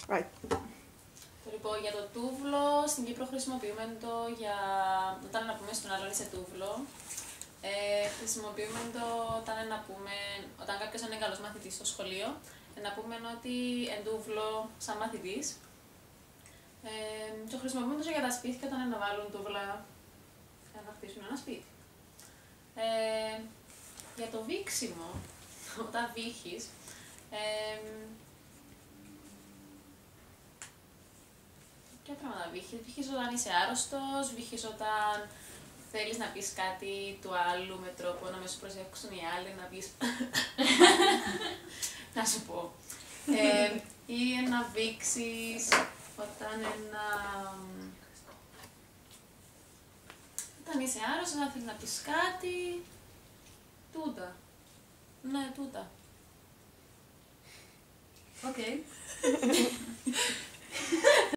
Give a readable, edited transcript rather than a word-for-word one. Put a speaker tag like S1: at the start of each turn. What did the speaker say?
S1: Right.
S2: Λοιπόν, για το τούβλο, στην Κύπρο χρησιμοποιούμε το για... Όταν να πούμε στον άλλον είσαι τούβλο, χρησιμοποιούμε το όταν κάποιος είναι καλός μαθητής στο σχολείο, να πούμε ότι εν τούβλο σαν μαθητής. Και χρησιμοποιούμε το για τα σπίτια όταν να βάλουν τούβλα για να χτίσουν ένα σπίτι. Για το βήξιμο, όταν βήχεις, ποια πράγματα βήχεις? Βήχεις όταν είσαι άρρωστος, βήχεις όταν θέλεις να πεις κάτι του άλλου με τρόπο να με σου προσέξουν οι άλλοι, να πεις να σου πω. Ή να βήξεις όταν όταν είσαι άρρωστος, να θέλεις να πεις κάτι. Τούτα. Ναι, τούτα.
S3: Οκ.